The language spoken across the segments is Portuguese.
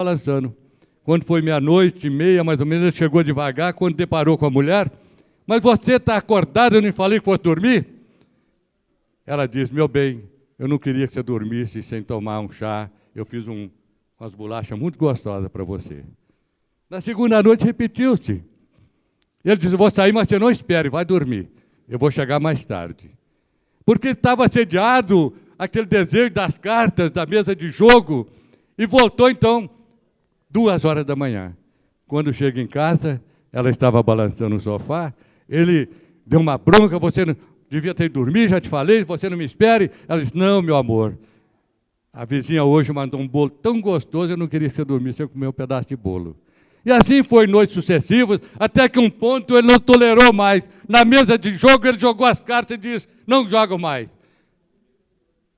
balançando. Quando foi meia-noite e meia, mais ou menos, ele chegou devagar, quando deparou com a mulher, mas você está acordado, eu não falei que fosse dormir? Ela disse, meu bem, eu não queria que você dormisse sem tomar um chá, eu fiz umas bolachas muito gostosas para você. Na segunda noite repetiu-se. Ele disse, vou sair, mas você não espere, vai dormir. Eu vou chegar mais tarde. Porque ele estava assediado, aquele desejo das cartas, da mesa de jogo, e voltou, então, 2h da manhã. Quando chega em casa, ela estava balançando no sofá, ele deu uma bronca, você não devia ter dormido, já te falei, você não me espere. Ela disse, não, meu amor, a vizinha hoje mandou um bolo tão gostoso, eu não queria que você dormisse, eu comi um pedaço de bolo. E assim foi noites sucessivas, até que um ponto ele não tolerou mais. Na mesa de jogo ele jogou as cartas e disse, não jogo mais.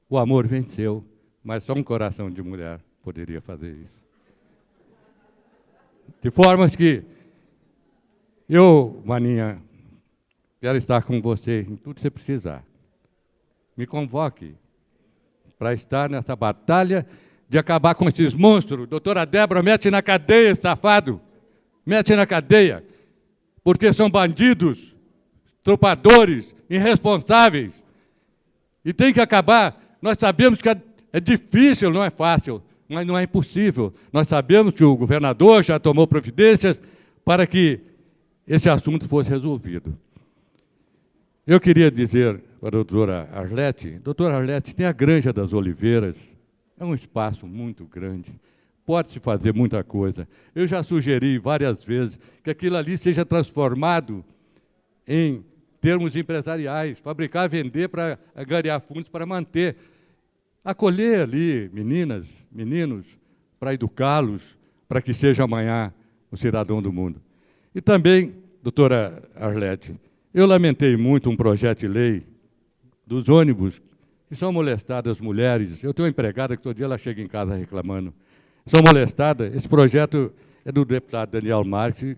O amor venceu, mas só um coração de mulher poderia fazer isso. De forma que eu, maninha, quero estar com você em tudo que você precisar. Me convoque para estar nessa batalha de acabar com esses monstros. Doutora Débora, mete na cadeia, safado. Mete na cadeia. Porque são bandidos, tropadores, irresponsáveis. E tem que acabar. Nós sabemos que é difícil, não é fácil, mas não é impossível. Nós sabemos que o governador já tomou providências para que esse assunto fosse resolvido. Eu queria dizer para a doutora Arlete, tem a Granja das Oliveiras, é um espaço muito grande, pode-se fazer muita coisa. Eu já sugeri várias vezes que aquilo ali seja transformado em termos empresariais, fabricar, vender para ganhar fundos para manter. Acolher ali meninas, meninos, para educá-los, para que seja amanhã o cidadão do mundo. E também, doutora Arlete, eu lamentei muito um projeto de lei dos ônibus que são molestadas mulheres. Eu tenho uma empregada que todo dia ela chega em casa reclamando. São molestadas. Esse projeto é do deputado Daniel Marques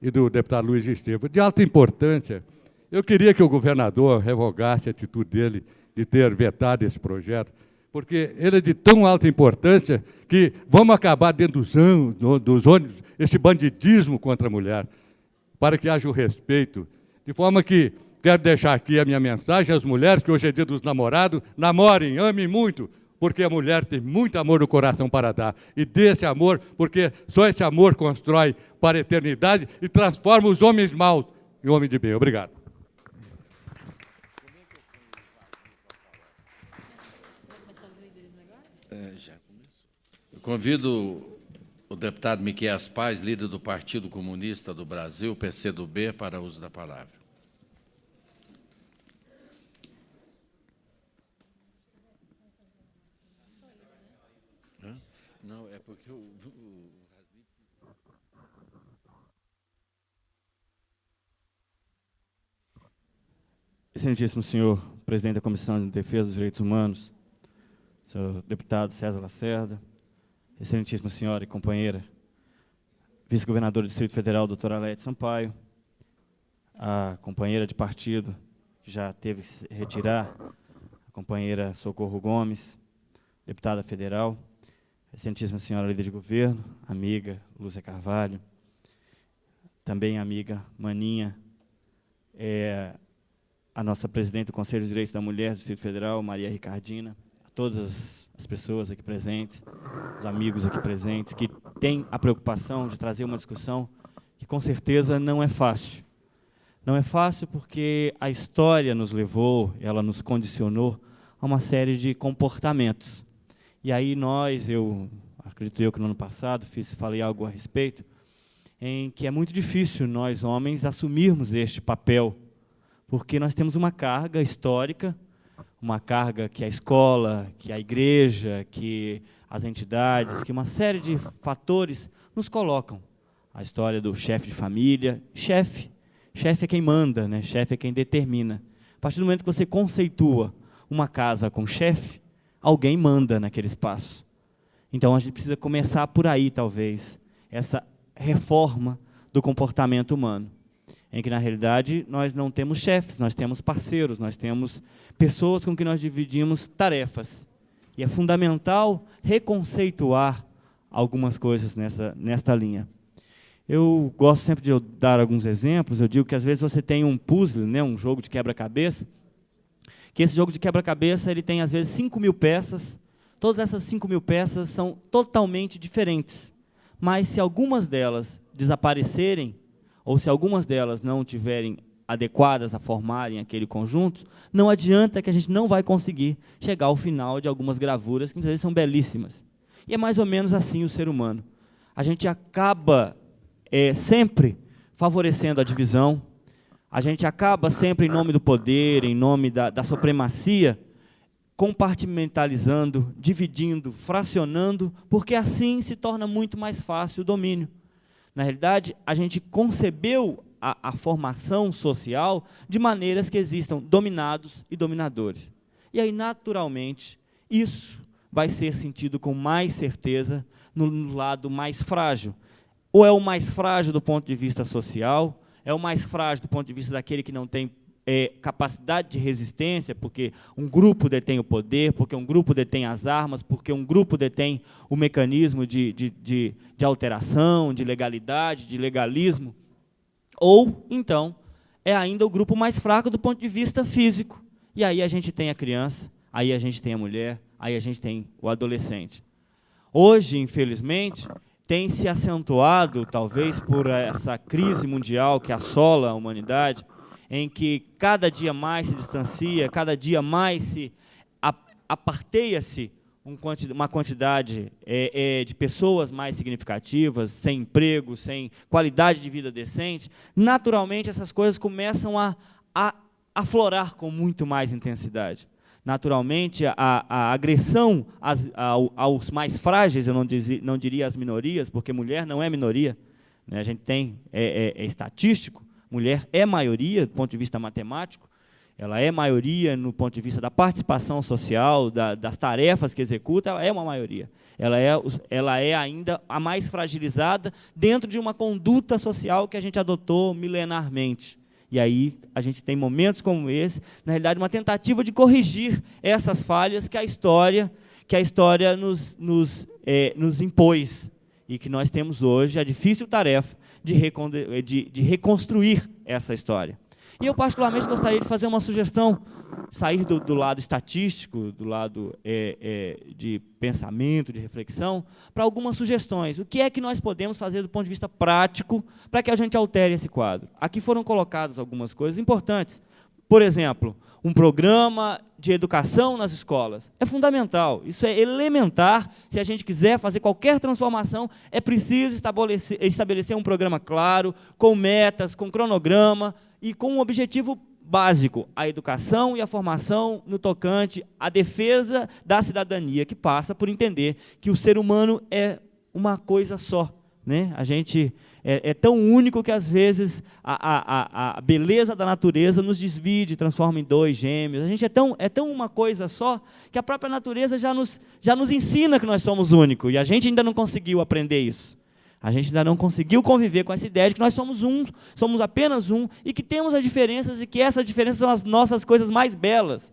e do deputado Luiz Estevam, de alta importância. Eu queria que o governador revogasse a atitude dele de ter vetado esse projeto, porque ele é de tão alta importância que vamos acabar dentro dos ônibus esse bandidismo contra a mulher, para que haja o respeito. De forma que quero deixar aqui a minha mensagem às mulheres, que hoje é dia dos namorados, namorem, amem muito, porque a mulher tem muito amor no coração para dar. E dê esse amor, porque só esse amor constrói para a eternidade e transforma os homens maus em homens de bem. Obrigado. Eu convido o deputado Miqueias Paz, líder do Partido Comunista do Brasil, PCdoB, para uso da palavra. Não, é porque Excelentíssimo senhor presidente da Comissão de Defesa dos Direitos Humanos, senhor deputado César Lacerda, excelentíssima senhora e companheira, vice-governadora do Distrito Federal, doutora Arlete Sampaio, a companheira de partido, que já teve que se retirar, a companheira Socorro Gomes, deputada federal, excelentíssima senhora líder de governo, amiga Lúcia Carvalho, também amiga Maninha, a nossa presidente do Conselho de Direitos da Mulher do Distrito Federal, Maria Ricardina, a todas as pessoas aqui presentes, os amigos aqui presentes, que têm a preocupação de trazer uma discussão que, com certeza, não é fácil. Não é fácil porque a história nos levou, ela nos condicionou a uma série de comportamentos. E aí acredito eu que no ano passado falei algo a respeito, em que é muito difícil nós, homens, assumirmos este papel, porque nós temos uma carga histórica, uma carga que a escola, que a igreja, que as entidades, que uma série de fatores nos colocam. A história do chefe de família, chefe é quem manda, né? Chefe é quem determina. A partir do momento que você conceitua uma casa com chefe, alguém manda naquele espaço. Então, a gente precisa começar por aí, talvez, essa reforma do comportamento humano, em que, na realidade, nós não temos chefes, nós temos parceiros, nós temos pessoas com quem nós dividimos tarefas. E é fundamental reconceituar algumas coisas nesta linha. Eu gosto sempre de dar alguns exemplos. Eu digo que, às vezes, você tem um puzzle, né, um jogo de quebra-cabeça, que esse jogo de quebra-cabeça ele tem, às vezes, 5.000 peças. Todas essas 5.000 peças são totalmente diferentes. Mas, se algumas delas desaparecerem, ou se algumas delas não tiverem adequadas a formarem aquele conjunto, não adianta, que a gente não vai conseguir chegar ao final de algumas gravuras, que muitas vezes são belíssimas. E é mais ou menos assim o ser humano. A gente acaba sempre favorecendo a divisão, a gente acaba sempre, em nome do poder, em nome da supremacia, compartimentalizando, dividindo, fracionando, porque assim se torna muito mais fácil o domínio. Na realidade, a gente concebeu a formação social de maneiras que existam dominados e dominadores. E aí, naturalmente, isso vai ser sentido com mais certeza no lado mais frágil. Ou é o mais frágil do ponto de vista social, é o mais frágil do ponto de vista daquele que não tem capacidade de resistência, porque um grupo detém o poder, porque um grupo detém as armas, porque um grupo detém o mecanismo de alteração, de legalidade, de legalismo. Ou, então, é ainda o grupo mais fraco do ponto de vista físico. E aí a gente tem a criança, aí a gente tem a mulher, aí a gente tem o adolescente. Hoje, infelizmente, tem se acentuado, talvez por essa crise mundial que assola a humanidade, em que cada dia mais se distancia, cada dia mais se aparteia-se uma quantidade de pessoas mais significativas, sem emprego, sem qualidade de vida decente. Naturalmente, essas coisas começam a aflorar com muito mais intensidade. Naturalmente, a agressão aos mais frágeis, eu não diria às minorias, porque mulher não é minoria, né? A gente tem, é estatístico, mulher é maioria do ponto de vista matemático, ela é maioria no ponto de vista da participação social, das tarefas que executa, ela é uma maioria. Ela é ainda a mais fragilizada dentro de uma conduta social que a gente adotou milenarmente. E aí a gente tem momentos como esse, na realidade, uma tentativa de corrigir essas falhas que a história nos impôs, e que nós temos hoje a difícil tarefa de reconstruir essa história. E eu, particularmente, gostaria de fazer uma sugestão, sair do lado estatístico, do lado de pensamento, de reflexão, para algumas sugestões. O que é que nós podemos fazer do ponto de vista prático para que a gente altere esse quadro? Aqui foram colocadas algumas coisas importantes. Por exemplo, um programa de educação nas escolas. É fundamental, isso é elementar. Se a gente quiser fazer qualquer transformação, é preciso estabelecer um programa claro, com metas, com cronograma e com um objetivo básico, a educação e a formação no tocante à defesa da cidadania, que passa por entender que o ser humano é uma coisa só, né? A gente é tão único que, às vezes, a beleza da natureza nos divide, transforma em dois gêmeos. A gente é tão uma coisa só que a própria natureza já nos ensina que nós somos únicos, e a gente ainda não conseguiu aprender isso. A gente ainda não conseguiu conviver com essa ideia de que nós somos apenas um, e que temos as diferenças, e que essas diferenças são as nossas coisas mais belas.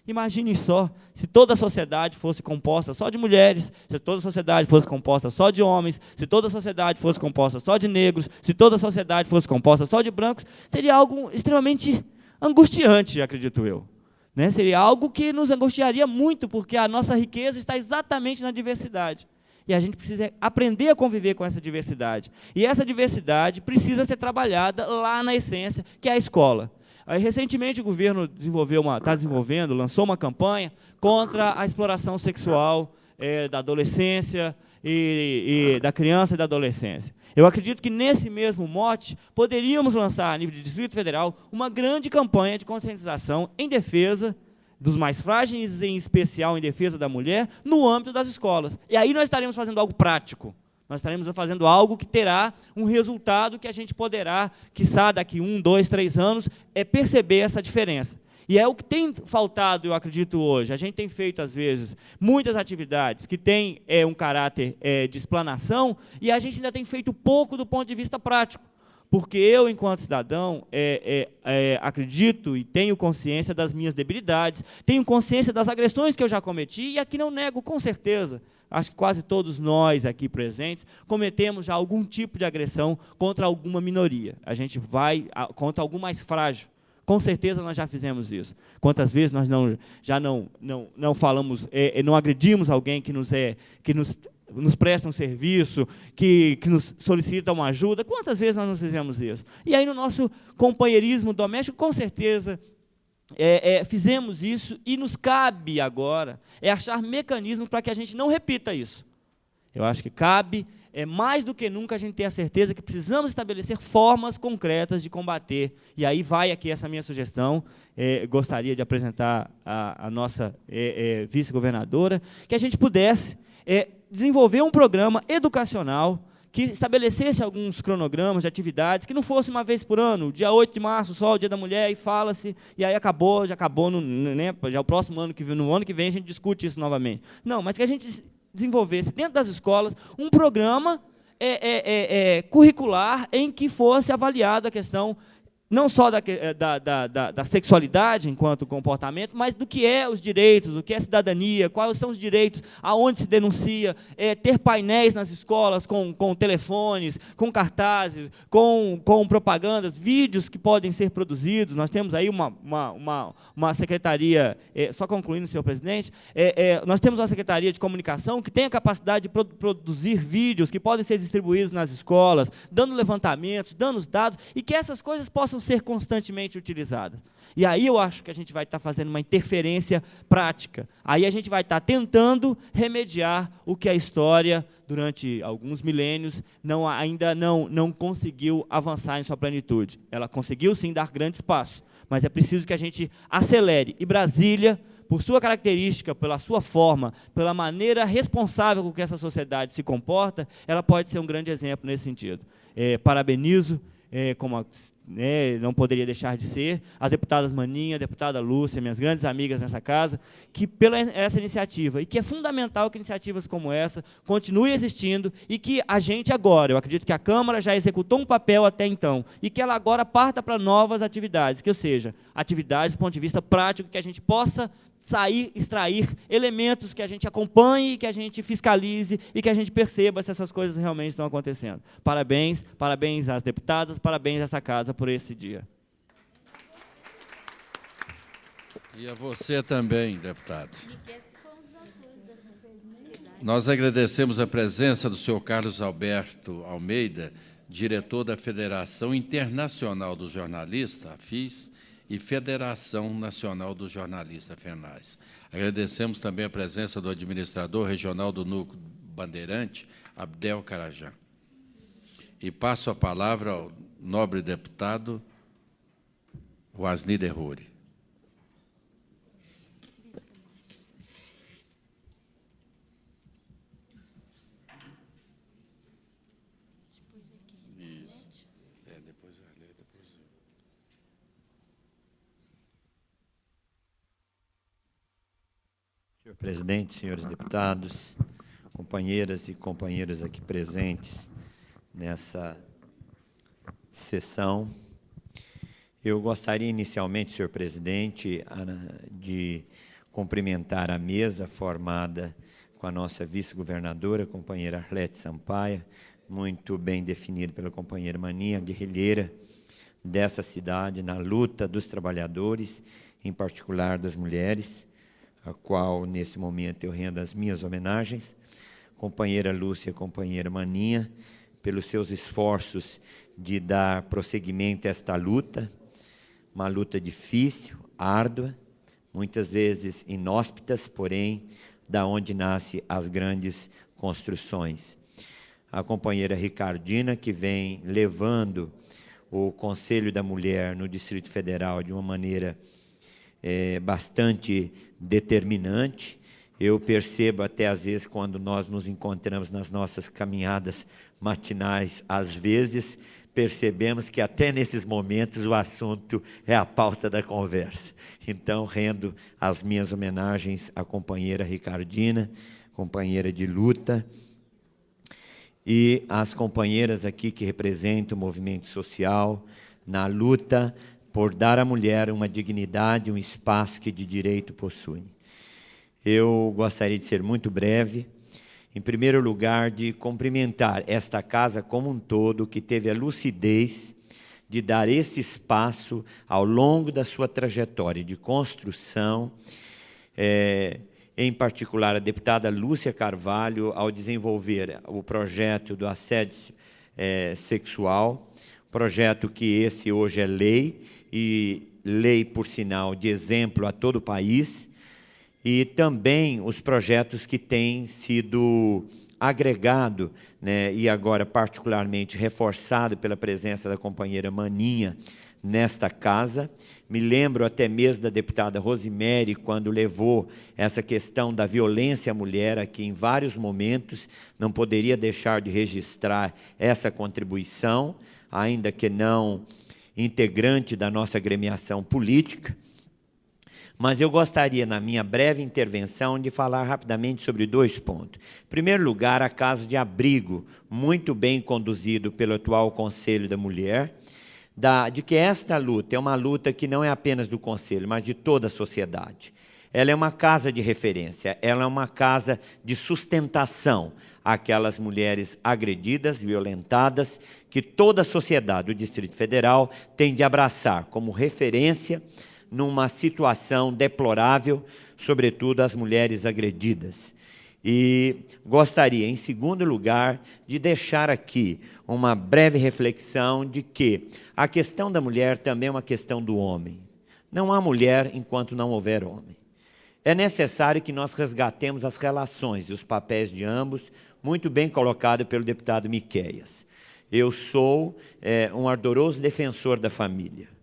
Imaginem só, se toda a sociedade fosse composta só de mulheres, se toda a sociedade fosse composta só de homens, se toda a sociedade fosse composta só de negros, se toda a sociedade fosse composta só de brancos, seria algo extremamente angustiante, acredito eu. Né? Seria algo que nos angustiaria muito, porque a nossa riqueza está exatamente na diversidade. E a gente precisa aprender a conviver com essa diversidade. E essa diversidade precisa ser trabalhada lá na essência, que é a escola. Recentemente o governo lançou uma campanha contra a exploração sexual da adolescência e da criança e da adolescência. Eu acredito que, nesse mesmo mote, poderíamos lançar, a nível de Distrito Federal, uma grande campanha de conscientização em defesa dos mais frágeis, em especial em defesa da mulher, no âmbito das escolas. E aí nós estaremos fazendo algo prático. Nós estaremos fazendo algo que terá um resultado que a gente poderá, quiçá daqui 1, 2, 3 anos, perceber essa diferença. E é o que tem faltado, eu acredito, hoje. A gente tem feito, às vezes, muitas atividades que têm um caráter de explanação, e a gente ainda tem feito pouco do ponto de vista prático. porque eu, enquanto cidadão, acredito e tenho consciência das minhas debilidades, tenho consciência das agressões que eu já cometi, e aqui não nego, com certeza, acho que quase todos nós aqui presentes cometemos já algum tipo de agressão contra alguma minoria. A gente vai contra algum mais frágil. Com certeza nós já fizemos isso. Quantas vezes nós já não falamos, não agredimos alguém que nos presta um serviço, que nos solicita uma ajuda? Quantas vezes nós não fizemos isso? E aí, no nosso companheirismo doméstico, com certeza, fizemos isso, e nos cabe agora achar mecanismos para que a gente não repita isso. Eu acho que cabe, mais do que nunca, a gente ter a certeza que precisamos estabelecer formas concretas de combater. E aí vai aqui essa minha sugestão, gostaria de apresentar a nossa vice-governadora, que a gente pudesse desenvolver um programa educacional que estabelecesse alguns cronogramas de atividades, que não fosse uma vez por ano, dia 8 de março, só o Dia da Mulher, e fala-se, e aí já acabou, já o próximo ano no ano que vem a gente discute isso novamente. Não, mas que a gente desenvolvesse dentro das escolas um programa curricular em que fosse avaliada a questão não só da sexualidade enquanto comportamento, mas do que os direitos, o que é cidadania, quais são os direitos, aonde se denuncia, ter painéis nas escolas com telefones, com cartazes, com propagandas, vídeos que podem ser produzidos. Nós temos aí uma secretaria, só concluindo, senhor presidente, nós temos uma secretaria de comunicação que tem a capacidade de produzir vídeos que podem ser distribuídos nas escolas, dando levantamentos, dando os dados, e que essas coisas possam ser constantemente utilizadas. E aí eu acho que a gente vai estar fazendo uma interferência prática. Aí a gente vai estar tentando remediar o que a história, durante alguns milênios, ainda não conseguiu avançar em sua plenitude. Ela conseguiu, sim, dar grandes passos, mas é preciso que a gente acelere. E Brasília, por sua característica, pela sua forma, pela maneira responsável com que essa sociedade se comporta, ela pode ser um grande exemplo nesse sentido. Parabenizo, não poderia deixar de ser, as deputadas Maninha, a deputada Lúcia, minhas grandes amigas nessa casa, que pela essa iniciativa, e que é fundamental que iniciativas como essa continuem existindo, e que a gente agora, eu acredito que a Câmara já executou um papel até então, e que ela agora parta para novas atividades, que, ou seja, atividades do ponto de vista prático, que a gente possa extrair elementos que a gente acompanhe, que a gente fiscalize e que a gente perceba se essas coisas realmente estão acontecendo. Parabéns, parabéns às deputadas, parabéns a essa casa por esse dia. E a você também, deputado. Nós agradecemos a presença do senhor Carlos Alberto Almeida, diretor da Federação Internacional dos Jornalistas, a FIS, e Federação Nacional dos Jornalistas, FENAS. Agradecemos também a presença do administrador regional do Núcleo Bandeirante, Abdel Carajã. E passo a palavra ao nobre deputado Wasni Derruri. Senhor presidente, senhores deputados, companheiras e companheiros aqui presentes nessa sessão, eu gostaria inicialmente, senhor presidente, de cumprimentar a mesa formada com a nossa vice-governadora, companheira Arlete Sampaio, muito bem definida pela companheira Maninha, guerrilheira dessa cidade na luta dos trabalhadores, em particular das mulheres, a qual, nesse momento, eu rendo as minhas homenagens, companheira Lúcia, companheira Maninha, pelos seus esforços de dar prosseguimento a esta luta, uma luta difícil, árdua, muitas vezes inóspitas, porém, da onde nascem as grandes construções. A companheira Ricardina, que vem levando o Conselho da Mulher no Distrito Federal de uma maneira bastante determinante. Eu percebo até, às vezes, quando nós nos encontramos nas nossas caminhadas matinais, às vezes, percebemos que até nesses momentos o assunto é a pauta da conversa. Então, rendo as minhas homenagens à companheira Ricardina, companheira de luta, e as companheiras aqui que representam o movimento social na luta por dar à mulher uma dignidade, um espaço que de direito possui. Eu gostaria de ser muito breve. Em primeiro lugar, de cumprimentar esta casa como um todo, que teve a lucidez de dar esse espaço ao longo da sua trajetória de construção, em particular a deputada Lúcia Carvalho, ao desenvolver o projeto do assédio sexual, projeto que esse hoje é lei, e lei, por sinal, de exemplo a todo o país, e também os projetos que têm sido agregado, né, e agora particularmente reforçado pela presença da companheira Maninha nesta casa. Me lembro até mesmo da deputada Rosemary, quando levou essa questão da violência à mulher aqui em vários momentos, não poderia deixar de registrar essa contribuição, ainda que não integrante da nossa agremiação política. Mas eu gostaria, na minha breve intervenção, de falar rapidamente sobre 2 pontos. Em primeiro lugar, a Casa de Abrigo, muito bem conduzido pelo atual Conselho da Mulher, de que esta luta é uma luta que não é apenas do Conselho, mas de toda a sociedade. Ela é uma casa de referência, ela é uma casa de sustentação àquelas mulheres agredidas, violentadas, que toda a sociedade do Distrito Federal tem de abraçar como referência numa situação deplorável, sobretudo as mulheres agredidas. E gostaria, em segundo lugar, de deixar aqui uma breve reflexão de que a questão da mulher também é uma questão do homem. Não há mulher enquanto não houver homem. É necessário que nós resgatemos as relações e os papéis de ambos, muito bem colocado pelo deputado Miqueias. Eu sou um ardoroso defensor da família.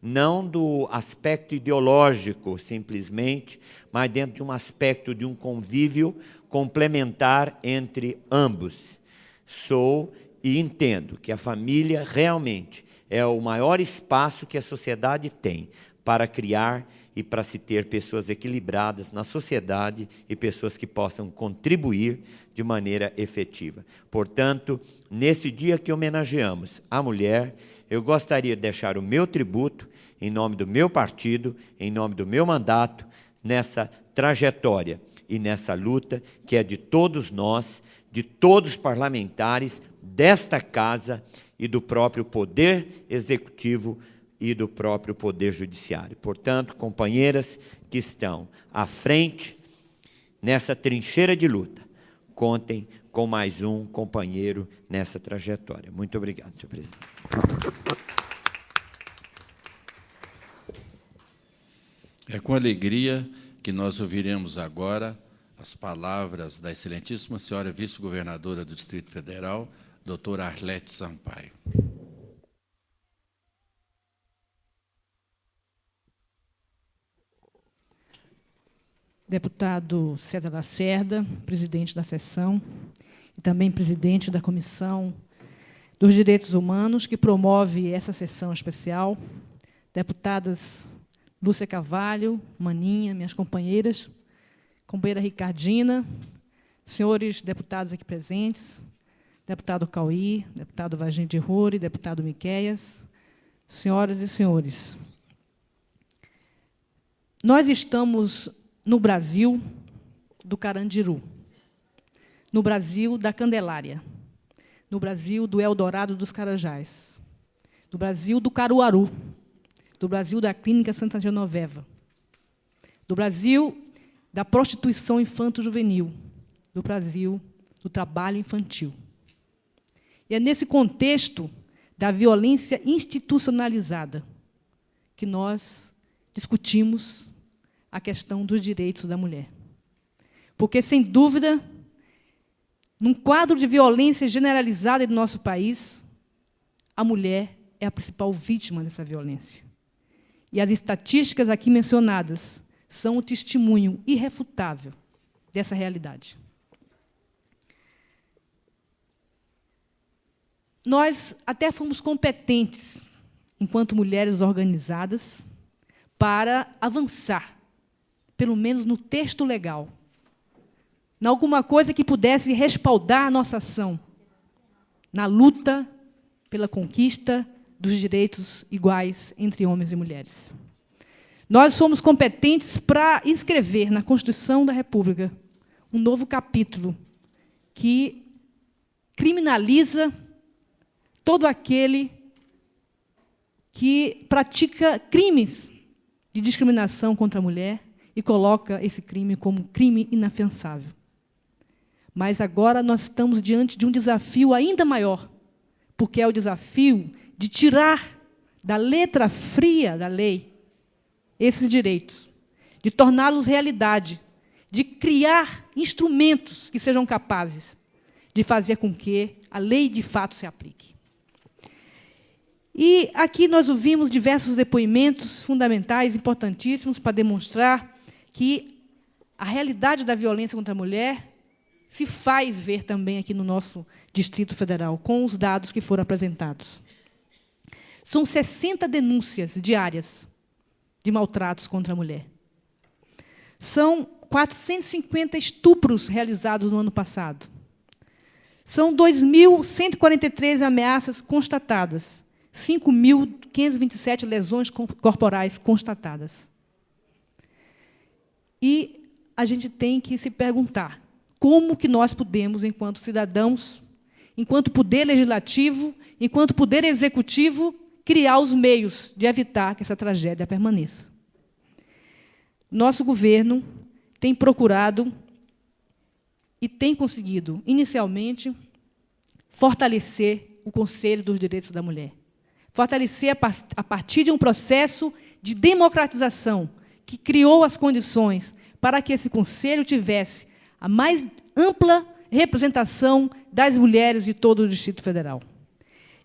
Não do aspecto ideológico, simplesmente, mas dentro de um aspecto de um convívio complementar entre ambos. Sou e entendo que a família realmente é o maior espaço que a sociedade tem para criar e para se ter pessoas equilibradas na sociedade e pessoas que possam contribuir de maneira efetiva. Portanto, nesse dia que homenageamos a mulher, eu gostaria de deixar o meu tributo, em nome do meu partido, em nome do meu mandato, nessa trajetória e nessa luta que é de todos nós, de todos os parlamentares desta casa e do próprio Poder Executivo e do próprio Poder Judiciário. Portanto, companheiras que estão à frente nessa trincheira de luta, contem com mais um companheiro nessa trajetória. Muito obrigado, senhor presidente. É com alegria que nós ouviremos agora as palavras da excelentíssima senhora vice-governadora do Distrito Federal, doutora Arlete Sampaio. Deputado César Lacerda, presidente da sessão, e também presidente da Comissão dos Direitos Humanos, que promove essa sessão especial, deputadas Lúcia Carvalho, Maninha, minhas companheiras, companheira Ricardina, senhores deputados aqui presentes, deputado Cauí, deputado Vargem de Rore, deputado Miqueias, senhoras e senhores. Nós estamos no Brasil do Carandiru, no Brasil da Candelária, no Brasil do Eldorado dos Carajás, no Brasil do Caruaru, do Brasil da Clínica Santa Genoveva, do Brasil da prostituição infanto-juvenil, do Brasil do trabalho infantil. E é nesse contexto da violência institucionalizada que nós discutimos a questão dos direitos da mulher. Porque, sem dúvida, num quadro de violência generalizada do nosso país, a mulher é a principal vítima dessa violência. E as estatísticas aqui mencionadas são o testemunho irrefutável dessa realidade. Nós até fomos competentes, enquanto mulheres organizadas, para avançar, pelo menos no texto legal, em alguma coisa que pudesse respaldar a nossa ação, na luta pela conquista dos direitos iguais entre homens e mulheres. Nós fomos competentes para inscrever na Constituição da República um novo capítulo que criminaliza todo aquele que pratica crimes de discriminação contra a mulher e coloca esse crime como um crime inafiançável. Mas agora nós estamos diante de um desafio ainda maior, porque é o desafio de tirar da letra fria da lei esses direitos, de torná-los realidade, de criar instrumentos que sejam capazes de fazer com que a lei, de fato, se aplique. E aqui nós ouvimos diversos depoimentos fundamentais, importantíssimos, para demonstrar que a realidade da violência contra a mulher se faz ver também aqui no nosso Distrito Federal, com os dados que foram apresentados. São 60 denúncias diárias de maltratos contra a mulher. São 450 estupros realizados no ano passado. São 2.143 ameaças constatadas, 5.527 lesões corporais constatadas. E a gente tem que se perguntar como que nós podemos, enquanto cidadãos, enquanto poder legislativo, enquanto poder executivo, criar os meios de evitar que essa tragédia permaneça. Nosso governo tem procurado e tem conseguido, inicialmente, fortalecer o Conselho dos Direitos da Mulher. Fortalecer a partir de um processo de democratização que criou as condições para que esse Conselho tivesse a mais ampla representação das mulheres de todo o Distrito Federal.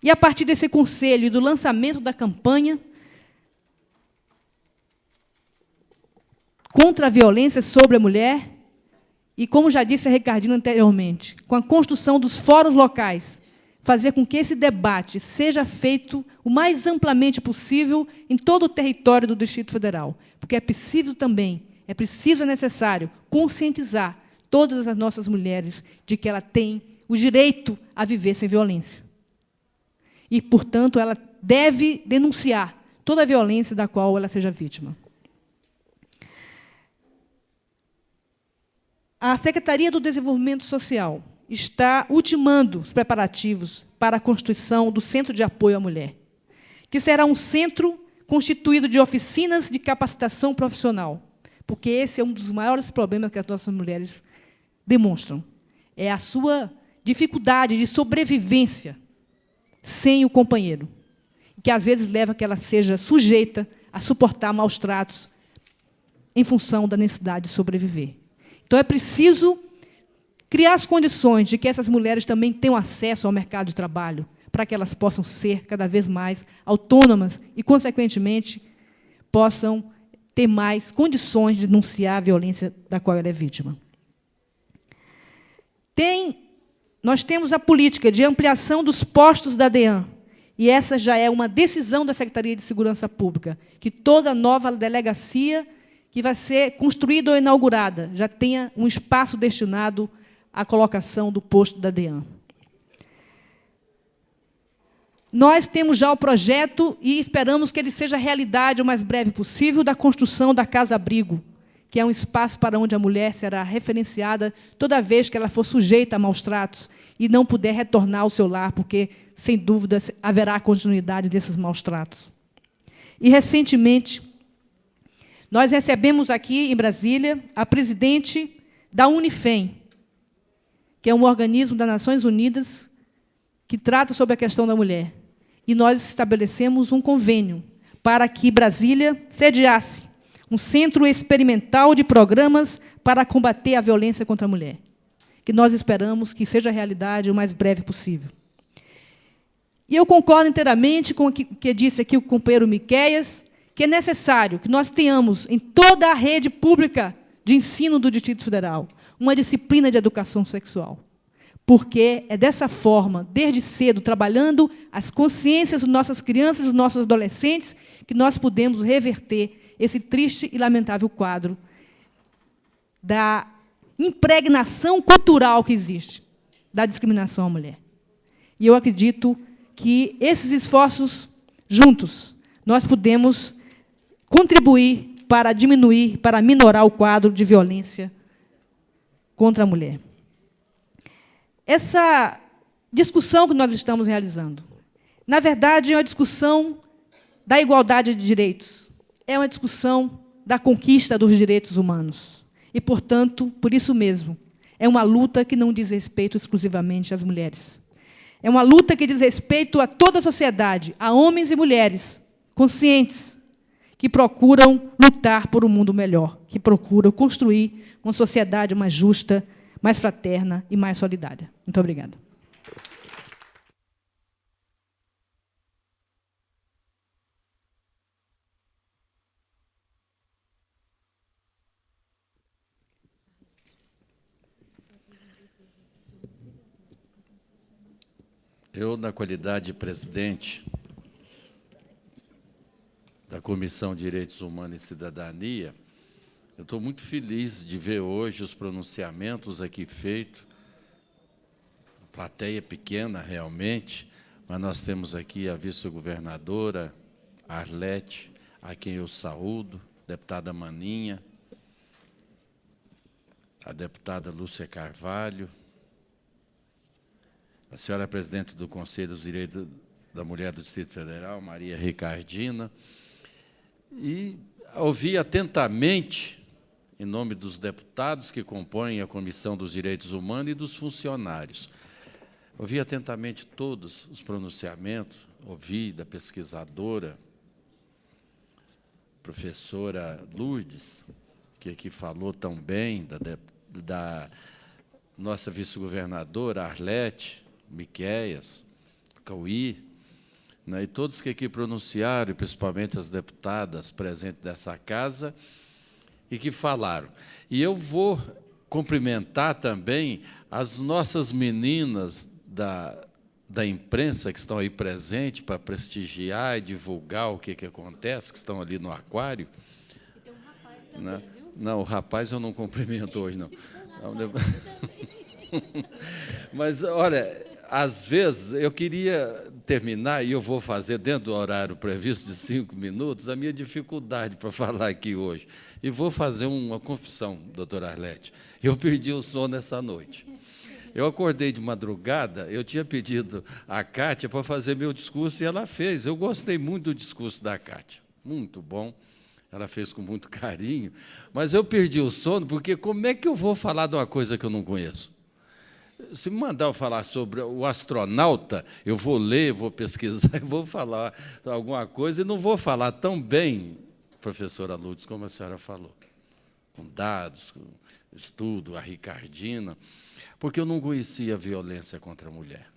E, a partir desse Conselho e do lançamento da campanha contra a violência sobre a mulher, e, como já disse a Ricardina anteriormente, com a construção dos fóruns locais, fazer com que esse debate seja feito o mais amplamente possível em todo o território do Distrito Federal, porque é preciso também, é necessário conscientizar todas as nossas mulheres de que ela tem o direito a viver sem violência. E, portanto, ela deve denunciar toda a violência da qual ela seja vítima. A Secretaria do Desenvolvimento Social está ultimando os preparativos para a constituição do Centro de Apoio à Mulher, que será um centro constituído de oficinas de capacitação profissional, porque esse é um dos maiores problemas que as nossas mulheres demonstram. É a sua dificuldade de sobrevivência sem o companheiro, que às vezes leva a que ela seja sujeita a suportar maus tratos em função da necessidade de sobreviver. Então, é preciso criar as condições de que essas mulheres também tenham acesso ao mercado de trabalho, para que elas possam ser cada vez mais autônomas e, consequentemente, possam ter mais condições de denunciar a violência da qual ela é vítima. Nós temos a política de ampliação dos postos da DEAN, e essa já é uma decisão da Secretaria de Segurança Pública, que toda nova delegacia que vai ser construída ou inaugurada já tenha um espaço destinado à colocação do posto da DEAN. Nós temos já o projeto, e esperamos que ele seja realidade o mais breve possível, da construção da Casa-Abrigo, que é um espaço para onde a mulher será referenciada toda vez que ela for sujeita a maus tratos e não puder retornar ao seu lar, porque, sem dúvida, haverá continuidade desses maus tratos. E, recentemente, nós recebemos aqui, em Brasília, a presidente da Unifem, que é um organismo das Nações Unidas que trata sobre a questão da mulher. E nós estabelecemos um convênio para que Brasília sediasse um centro experimental de programas para combater a violência contra a mulher, que nós esperamos que seja realidade o mais breve possível. E eu concordo inteiramente com o que disse aqui o companheiro Miqueias, que é necessário que nós tenhamos, em toda a rede pública de ensino do Distrito Federal, uma disciplina de educação sexual. Porque é dessa forma, desde cedo, trabalhando as consciências das nossas crianças e dos nossos adolescentes, que nós podemos reverter esse triste e lamentável quadro da impregnação cultural que existe da discriminação à mulher. E eu acredito que esses esforços juntos nós podemos contribuir para diminuir, para minorar o quadro de violência contra a mulher. Essa discussão que nós estamos realizando, na verdade, é uma discussão da igualdade de direitos, é uma discussão da conquista dos direitos humanos. E, portanto, por isso mesmo, é uma luta que não diz respeito exclusivamente às mulheres. É uma luta que diz respeito a toda a sociedade, a homens e mulheres conscientes, que procuram lutar por um mundo melhor, que procuram construir uma sociedade mais justa, mais fraterna e mais solidária. Muito obrigada. Eu, na qualidade de presidente da Comissão de Direitos Humanos e Cidadania, eu estou muito feliz de ver hoje os pronunciamentos aqui feitos. A plateia pequena, realmente, mas nós temos aqui a vice-governadora Arlete, a quem eu saúdo, deputada Maninha, a deputada Lúcia Carvalho, a senhora presidente do Conselho dos Direitos da Mulher do Distrito Federal, Maria Ricardina, e ouvi atentamente, em nome dos deputados que compõem a Comissão dos Direitos Humanos e dos funcionários, ouvi atentamente todos os pronunciamentos, ouvi da pesquisadora, professora Lourdes, que aqui falou tão bem, da nossa vice-governadora Arlete, Miqueias, Cauí, né, e todos que aqui pronunciaram, principalmente as deputadas presentes dessa casa, e que falaram. E eu vou cumprimentar também as nossas meninas da imprensa que estão aí presentes para prestigiar e divulgar o que acontece, que estão ali no aquário. E tem um rapaz também, Né? Viu? Não, o rapaz eu não cumprimento hoje, não. Mas, olha, às vezes, eu queria terminar, e eu vou fazer dentro do horário previsto de 5 minutos, a minha dificuldade para falar aqui hoje. E vou fazer uma confissão, doutora Arlete. Eu perdi o sono essa noite. Eu acordei de madrugada, eu tinha pedido à Cátia para fazer meu discurso, e ela fez. Eu gostei muito do discurso da Cátia, muito bom. Ela fez com muito carinho, mas eu perdi o sono, porque como é que eu vou falar de uma coisa que eu não conheço? Se me mandar eu falar sobre o astronauta, eu vou ler, vou pesquisar, vou falar alguma coisa, e não vou falar tão bem, professora Lourdes, como a senhora falou, com dados, com estudo, a Ricardina, porque eu não conhecia a violência contra a mulher.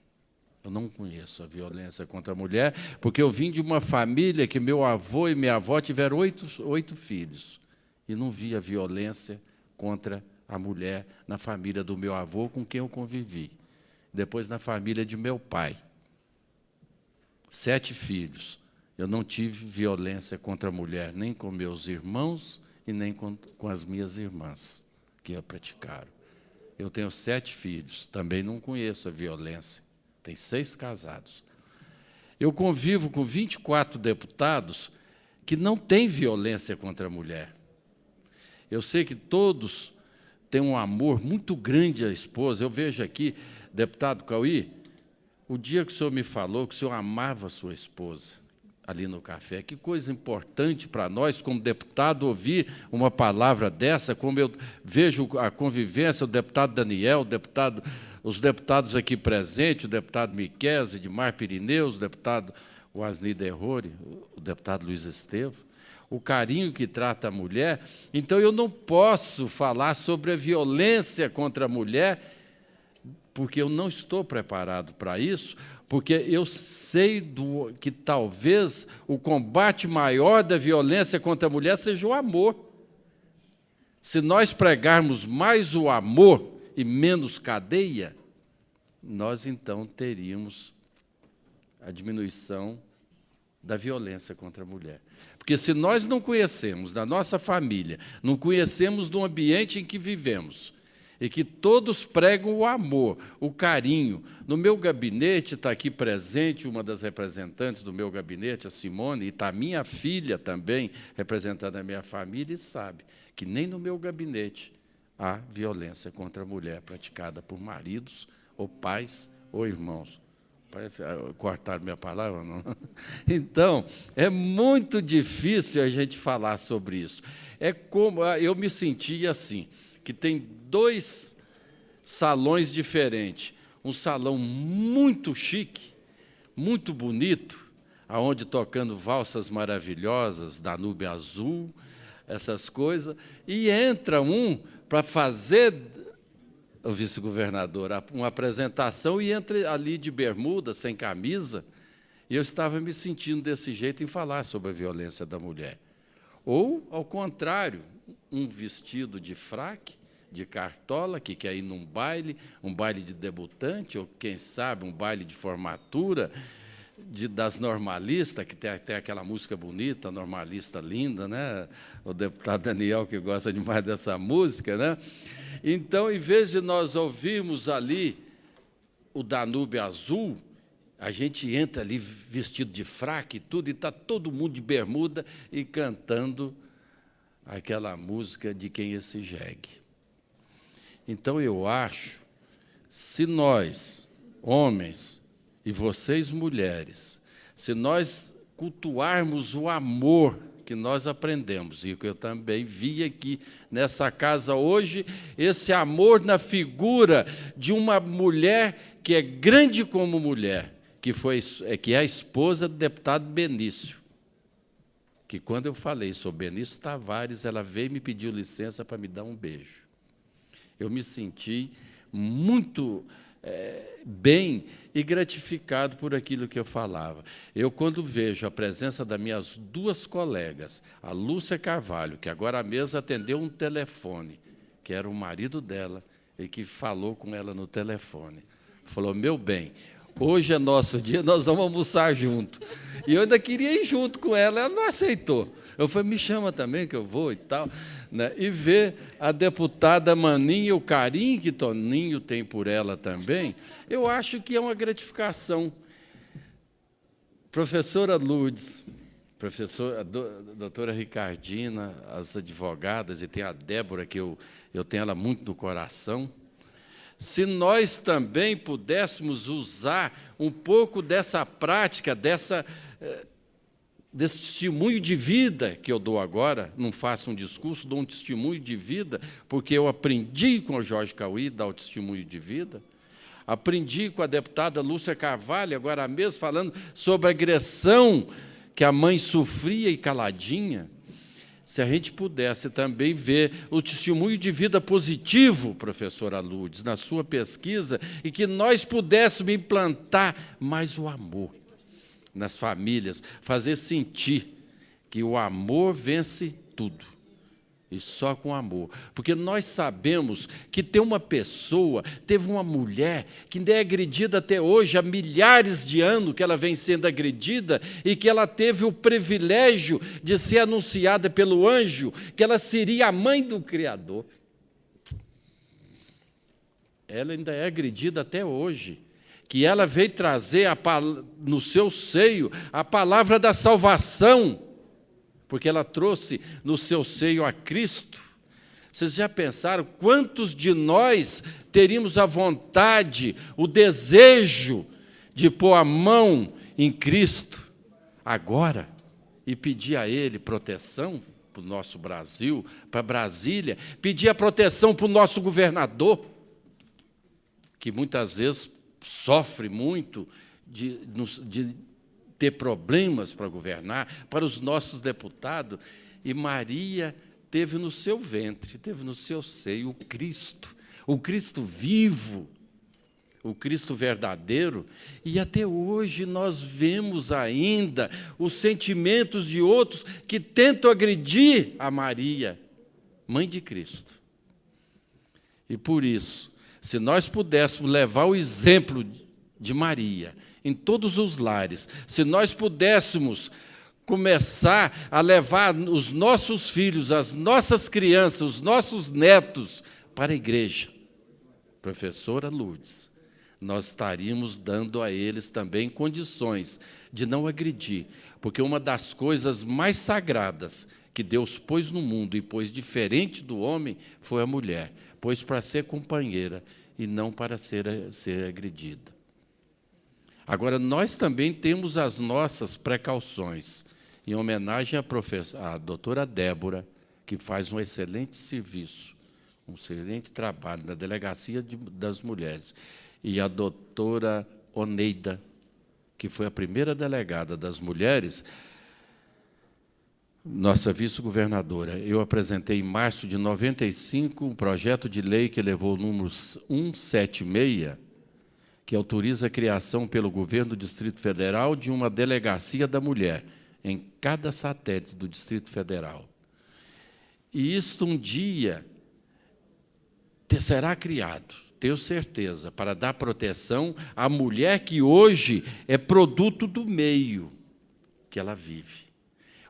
Eu não conheço a violência contra a mulher, porque eu vim de uma família que meu avô e minha avó tiveram 8 filhos, e não via violência contra a mulher na família do meu avô, com quem eu convivi. Depois, na família de meu pai. 7 filhos. Eu não tive violência contra a mulher, nem com meus irmãos e nem com as minhas irmãs, que a praticaram. Eu tenho 7 filhos, também não conheço a violência. Tem 6 casados. Eu convivo com 24 deputados que não têm violência contra a mulher. Eu sei que todos têm um amor muito grande à esposa. Eu vejo aqui, deputado Cauí, o dia que o senhor me falou que o senhor amava a sua esposa, ali no café, que coisa importante para nós, como deputado, ouvir uma palavra dessa, como eu vejo a convivência do deputado Daniel, os deputados aqui presentes, o deputado Miqueias, Edmar Pirineus, o deputado Wasni Derrori, o deputado Luiz Estevam, o carinho que trata a mulher. Então, eu não posso falar sobre a violência contra a mulher, porque eu não estou preparado para isso, porque eu sei que talvez o combate maior da violência contra a mulher seja o amor. Se nós pregarmos mais o amor e menos cadeia, nós então teríamos a diminuição da violência contra a mulher. Porque se nós não conhecemos da nossa família, não conhecemos do ambiente em que vivemos, e que todos pregam o amor, o carinho. No meu gabinete está aqui presente uma das representantes do meu gabinete, a Simone, e está minha filha também, representando a minha família, e sabe que nem no meu gabinete há violência contra a mulher praticada por maridos, ou pais, ou irmãos. Parece cortaram minha palavra, não? Então, é muito difícil a gente falar sobre isso. É como eu me senti assim, que tem 2 salões diferentes. Um salão muito chique, muito bonito, aonde tocando valsas maravilhosas, Danúbio Azul, essas coisas, e entra um para fazer, o vice-governador, uma apresentação, e entra ali de bermuda, sem camisa, e eu estava me sentindo desse jeito em falar sobre a violência da mulher. Ou, ao contrário, um vestido de fraque, de cartola, que quer ir num baile, um baile de debutante, ou, quem sabe, um baile de formatura, das normalistas, que tem até aquela música bonita, normalista linda, né? O deputado Daniel, que gosta demais dessa música, né? Então, em vez de nós ouvirmos ali o Danúbio Azul, a gente entra ali vestido de fraque e tudo, e está todo mundo de bermuda e cantando aquela música de Quem Esse Jegue. Então, eu acho, se nós, homens, e vocês, mulheres, se nós cultuarmos o amor que nós aprendemos, e que eu também vi aqui nessa casa hoje, esse amor na figura de uma mulher que é grande como mulher, que é a esposa do deputado Benício, que quando eu falei sobre Benício Tavares, ela veio e me pediu licença para me dar um beijo. Eu me senti muito bem e gratificado por aquilo que eu falava. Eu, quando vejo a presença das minhas 2 colegas, a Lúcia Carvalho, que agora mesmo atendeu um telefone, que era o marido dela, e que falou com ela no telefone. Falou, meu bem, hoje é nosso dia, nós vamos almoçar junto. E eu ainda queria ir junto com ela, ela não aceitou. Eu falei, me chama também, que eu vou e tal. Né? E ver a deputada Maninha, o carinho que Toninho tem por ela também, eu acho que é uma gratificação. Professora Lourdes, a doutora Ricardina, as advogadas, e tem a Débora, que eu tenho ela muito no coração, se nós também pudéssemos usar um pouco dessa prática, desse testemunho de vida que eu dou agora, não faço um discurso, dou um testemunho de vida, porque eu aprendi com o Jorge Cauí dar o testemunho de vida, aprendi com a deputada Lúcia Carvalho, agora mesmo, falando sobre a agressão que a mãe sofria e caladinha. Se a gente pudesse também ver o testemunho de vida positivo, professora Lourdes, na sua pesquisa, e que nós pudéssemos implantar mais o amor nas famílias, fazer sentir que o amor vence tudo, e só com amor. Porque nós sabemos que tem uma pessoa, teve uma mulher, que ainda é agredida até hoje, há milhares de anos que ela vem sendo agredida, e que ela teve o privilégio de ser anunciada pelo anjo, que ela seria a mãe do Criador. Ela ainda é agredida até hoje, que ela veio trazer no seu seio a palavra da salvação, porque ela trouxe no seu seio a Cristo. Vocês já pensaram quantos de nós teríamos a vontade, o desejo de pôr a mão em Cristo agora e pedir a Ele proteção para o nosso Brasil, para Brasília, pedir a proteção para o nosso governador, que muitas vezes sofre muito de ter problemas para governar, para os nossos deputados, e Maria teve no seu ventre, teve no seu seio o Cristo vivo, o Cristo verdadeiro, e até hoje nós vemos ainda os sentimentos de outros que tentam agredir a Maria, mãe de Cristo. E por isso, se nós pudéssemos levar o exemplo de Maria em todos os lares, se nós pudéssemos começar a levar os nossos filhos, as nossas crianças, os nossos netos para a igreja, professora Lourdes, nós estaríamos dando a eles também condições de não agredir, porque uma das coisas mais sagradas que Deus pôs no mundo e pôs diferente do homem foi a mulher, pôs para ser companheira e não para ser agredida. Agora, nós também temos as nossas precauções, em homenagem à doutora Débora, que faz um excelente serviço, um excelente trabalho na Delegacia das Mulheres, e a doutora Oneida, que foi a primeira delegada das mulheres, nossa vice-governadora. Eu apresentei em março de 95 um projeto de lei que levou o número 176, que autoriza a criação pelo governo do Distrito Federal de uma delegacia da mulher em cada satélite do Distrito Federal. E isto um dia será criado, tenho certeza, para dar proteção à mulher que hoje é produto do meio que ela vive.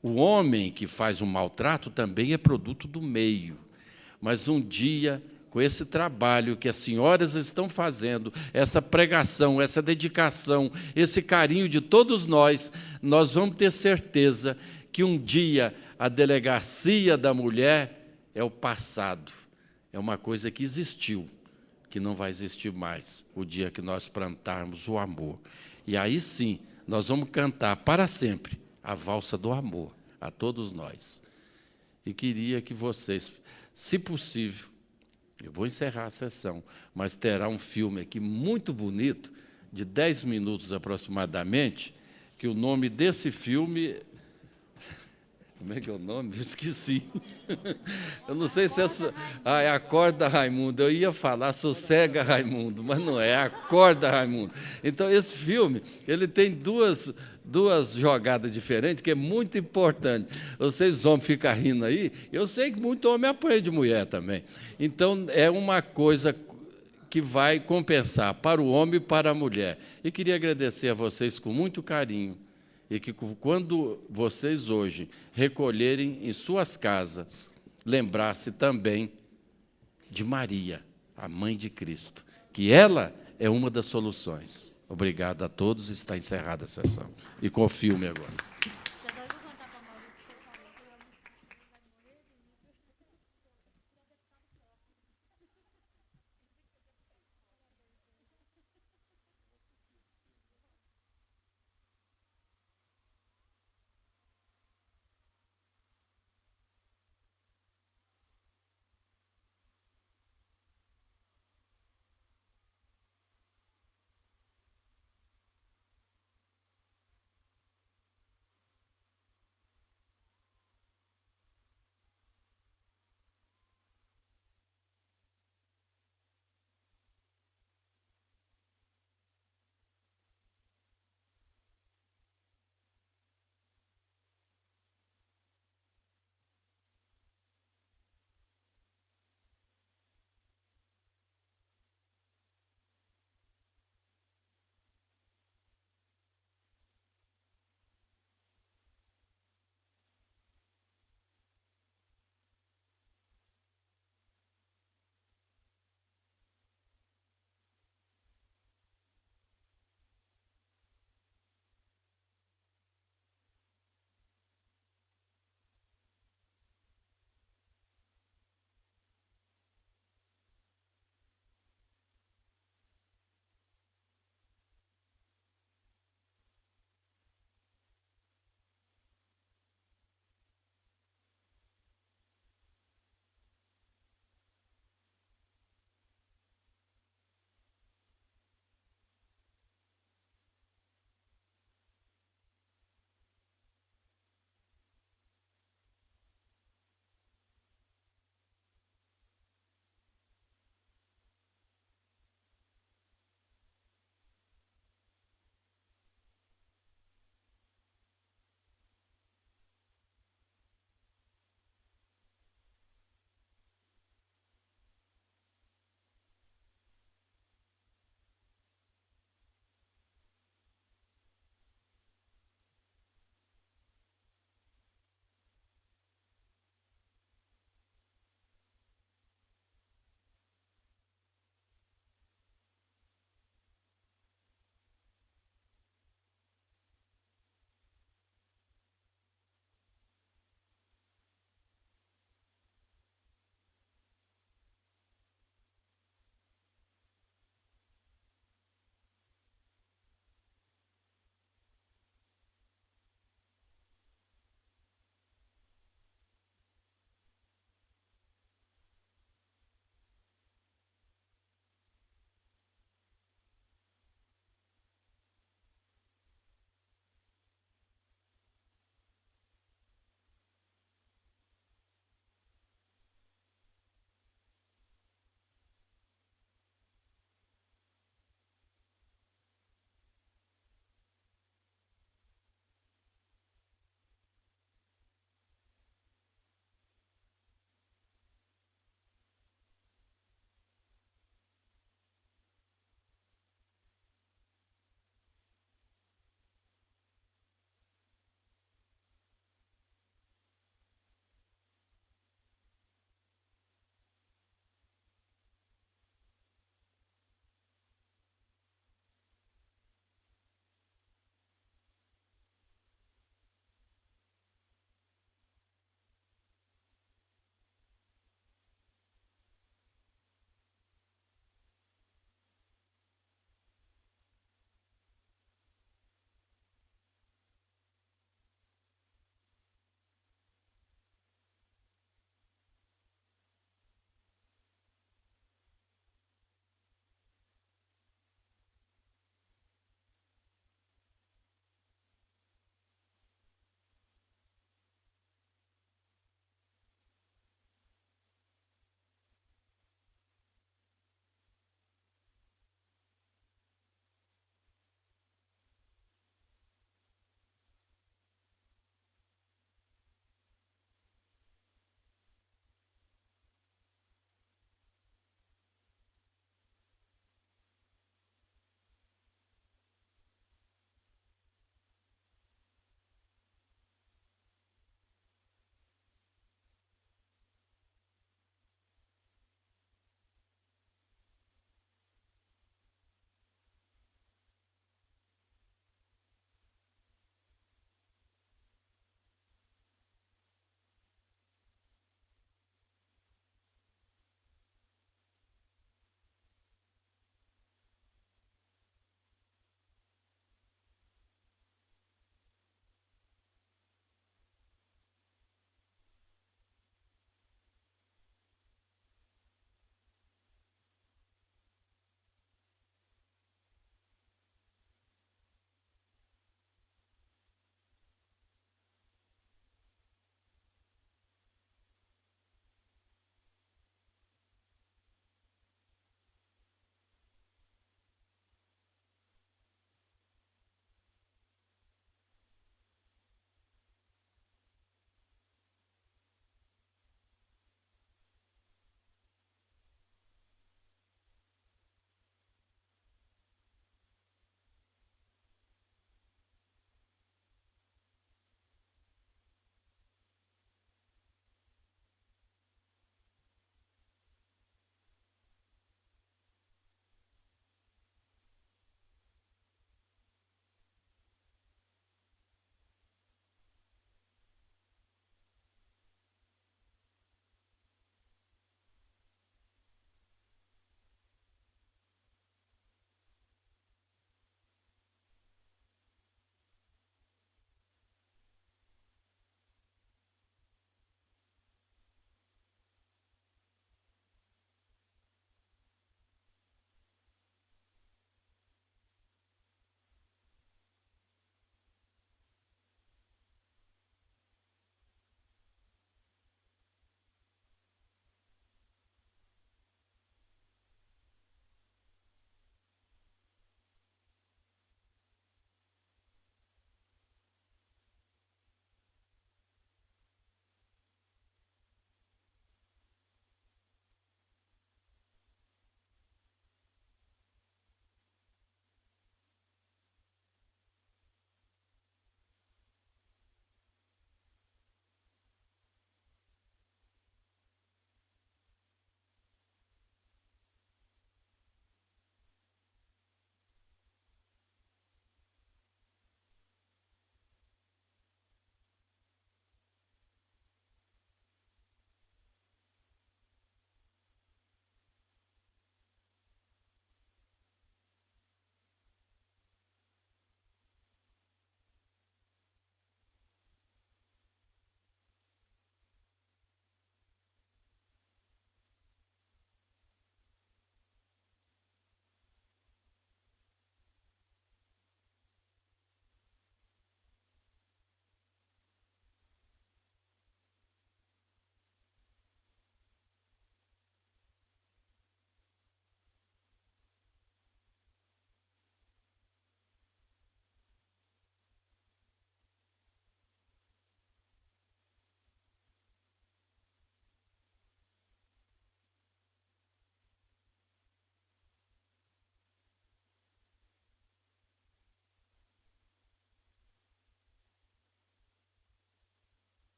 O homem que faz um maltrato também é produto do meio. Mas um dia, com esse trabalho que as senhoras estão fazendo, essa pregação, essa dedicação, esse carinho de todos nós, nós vamos ter certeza que um dia a delegacia da mulher é o passado, é uma coisa que existiu, que não vai existir mais, o dia que nós plantarmos o amor. E aí sim, nós vamos cantar para sempre a valsa do amor a todos nós. E queria que vocês, se possível, eu vou encerrar a sessão, mas terá um filme aqui muito bonito, de 10 minutos aproximadamente, que o nome desse filme... Como é que é o nome? Eu esqueci. Eu não sei se é Acorda, Raimundo. Eu ia falar Sossega, Raimundo, mas não é Acorda, Raimundo. Então, esse filme ele tem duas jogadas diferentes, que é muito importante. Vocês homens ficam rindo aí, eu sei que muito homem apanha de mulher também. Então, é uma coisa que vai compensar para o homem e para a mulher. E queria agradecer a vocês com muito carinho, e que quando vocês hoje recolherem em suas casas, lembrar-se também de Maria, a mãe de Cristo, que ela é uma das soluções. Obrigado a todos, está encerrada a sessão. E com o filme agora.